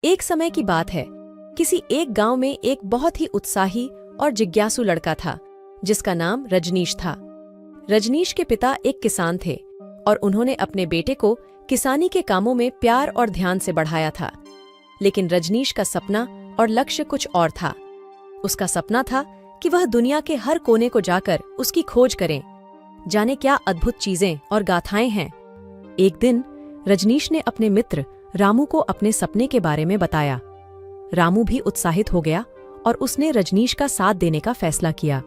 एक समय की बात है। किसी एक गांव में एक बहुत ही उत्साही और जिज्ञासु लड़का था जिसका नाम रजनीश था। रजनीश के पिता एक किसान थे और उन्होंने अपने बेटे को किसानी के कामों में प्यार और ध्यान से बढ़ाया था। लेकिन रजनीश का सपना और लक्ष्य कुछ और था। उसका सपना था कि वह दुनिया के हर कोने को जाकर उसकी खोज करें, जाने क्या अद्भुत चीजें और गाथाएं हैं। एक दिन रजनीश ने अपने मित्र रामू को अपने सपने के बारे में बताया। रामू भी उत्साहित हो गया और उसने रजनीश का साथ देने का फैसला किया।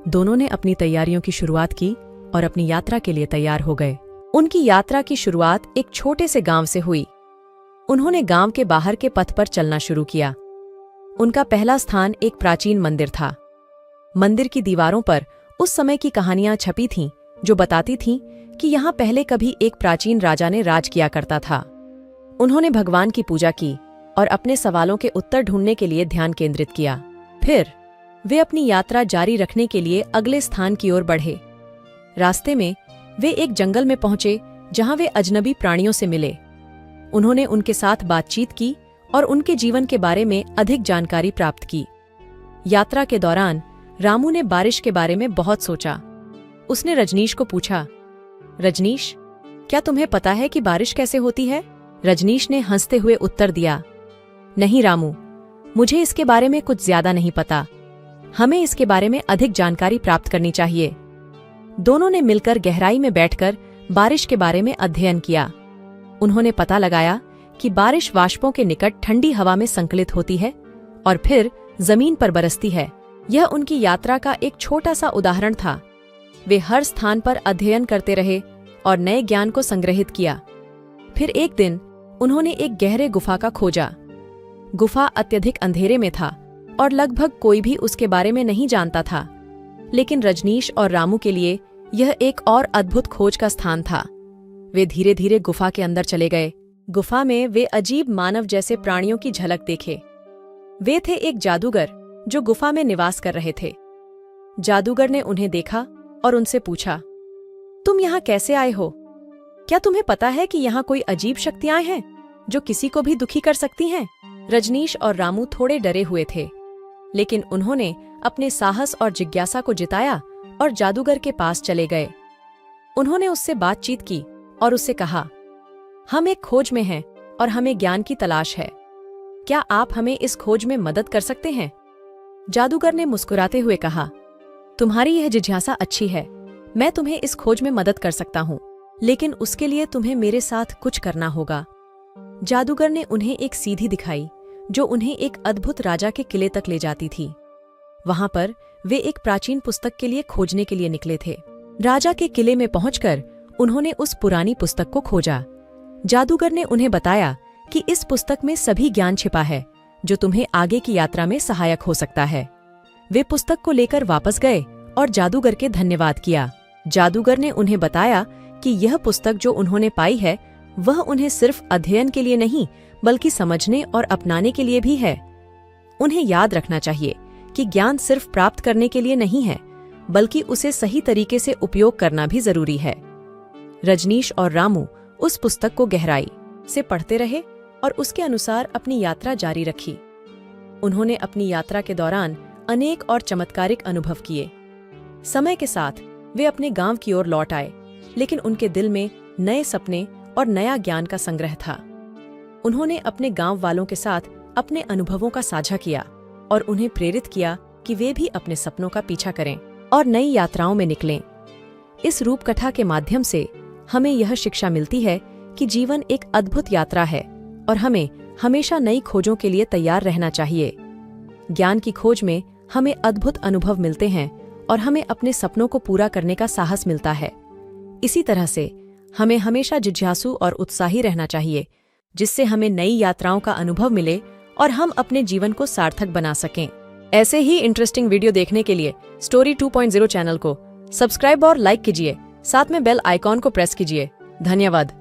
दोनों ने अपनी तैयारियों की शुरुआत की और अपनी यात्रा के लिए तैयार हो गए। उनकी यात्रा की शुरुआत एक छोटे से गांव से हुई। उन्होंने गांव के बाहर के पथ पर चलना शुरू किया। उनका पहला स्थान एक प्राचीन मंदिर था। मंदिर की दीवारों पर उस समय की कहानियां छपी थीं जो बताती थीं कि यहाँ पहले कभी एक प्राचीन राजा ने राज किया करता था। उन्होंने भगवान की पूजा की और अपने सवालों के उत्तर ढूंढने के लिए ध्यान केंद्रित किया। फिर वे अपनी यात्रा जारी रखने के लिए अगले स्थान की ओर बढ़े। रास्ते में वे एक जंगल में पहुंचे जहां वे अजनबी प्राणियों से मिले। उन्होंने उनके साथ बातचीत की और उनके जीवन के बारे में अधिक जानकारी प्राप्त की। यात्रा के दौरान रामू ने बारिश के बारे में बहुत सोचा। उसने रजनीश को पूछा, रजनीश, क्या तुम्हें पता है कि बारिश कैसे होती है? रजनीश ने हंसते हुए उत्तर दिया, नहीं रामू, मुझे इसके बारे में कुछ ज्यादा नहीं पता। हमें इसके बारे में अधिक जानकारी प्राप्त करनी चाहिए। दोनों ने मिलकर गहराई में बैठकर बारिश के बारे में अध्ययन किया। उन्होंने पता लगाया कि बारिश वाष्पों के निकट ठंडी हवा में संकलित होती है और फिर जमीन पर बरसती है। यह उनकी यात्रा का एक छोटा सा उदाहरण था। वे हर स्थान पर अध्ययन करते रहे और नए ज्ञान को संग्रहित किया। फिर एक दिन उन्होंने एक गहरे गुफा का खोजा। गुफा अत्यधिक अंधेरे में था और लगभग कोई भी उसके बारे में नहीं जानता था। लेकिन रजनीश और रामू के लिए यह एक और अद्भुत खोज का स्थान था। वे धीरे धीरे गुफा के अंदर चले गए। गुफा में वे अजीब मानव जैसे प्राणियों की झलक देखे। वे थे एक जादूगर जो गुफा में निवास कर रहे थे। जादूगर ने उन्हें देखा और उनसे पूछा, तुम यहाँ कैसे आए हो? क्या तुम्हें पता है कि यहाँ कोई अजीब शक्तियां हैं जो किसी को भी दुखी कर सकती हैं? रजनीश और रामू थोड़े डरे हुए थे, लेकिन उन्होंने अपने साहस और जिज्ञासा को जिताया और जादूगर के पास चले गए। उन्होंने उससे बातचीत की और उससे कहा, हम एक खोज में हैं और हमें ज्ञान की तलाश है। क्या आप हमें इस खोज में मदद कर सकते हैं? जादूगर ने मुस्कुराते हुए कहा, तुम्हारी यह जिज्ञासा अच्छी है। मैं तुम्हें इस खोज में मदद कर सकता हूँ, लेकिन उसके लिए तुम्हें मेरे साथ कुछ करना होगा। जादूगर ने उन्हें एक सीधी दिखाई जो उन्हें एक अद्भुत राजा के किले तक ले जाती थी। वहां पर वे एक प्राचीन पुस्तक के लिए खोजने के लिए निकले थे। राजा के किले में पहुंचकर उन्होंने उस पुरानी पुस्तक को खोजा। जादूगर ने उन्हें बताया कि इस पुस्तक में सभी ज्ञान छिपा है जो तुम्हें आगे की यात्रा में सहायक हो सकता है। वे पुस्तक को लेकर वापस गए और जादूगर के धन्यवाद किया। जादूगर ने उन्हें बताया कि यह पुस्तक जो उन्होंने पाई है वह उन्हें सिर्फ अध्ययन के लिए नहीं बल्कि समझने और अपनाने के लिए भी है। उन्हें याद रखना चाहिए कि ज्ञान सिर्फ प्राप्त करने के लिए नहीं है बल्कि उसे सही तरीके से उपयोग करना भी जरूरी है। रजनीश और रामू उस पुस्तक को गहराई से पढ़ते रहे और उसके अनुसार अपनी यात्रा जारी रखी। उन्होंने अपनी यात्रा के दौरान अनेक और चमत्कारिक अनुभव किए। समय के साथ वे अपने गांव की ओर लौट आए, लेकिन उनके दिल में नए सपने और नया ज्ञान का संग्रह था। उन्होंने अपने गांव वालों के साथ अपने अनुभवों का साझा किया और उन्हें प्रेरित किया कि वे भी अपने सपनों का पीछा करें और नई यात्राओं में निकलें। इस रूपकथा के माध्यम से हमें यह शिक्षा मिलती है कि जीवन एक अद्भुत यात्रा है और हमें हमेशा नई खोजों के लिए तैयार रहना चाहिए। ज्ञान की खोज में हमें अद्भुत अनुभव मिलते हैं और हमें अपने सपनों को पूरा करने का साहस मिलता है। इसी तरह से हमें हमेशा जिज्ञासु और उत्साही रहना चाहिए, जिससे हमें नई यात्राओं का अनुभव मिले और हम अपने जीवन को सार्थक बना सकें। ऐसे ही इंटरेस्टिंग वीडियो देखने के लिए स्टोरी 2.0 चैनल को सब्सक्राइब और लाइक कीजिए। साथ में बेल आइकॉन को प्रेस कीजिए। धन्यवाद।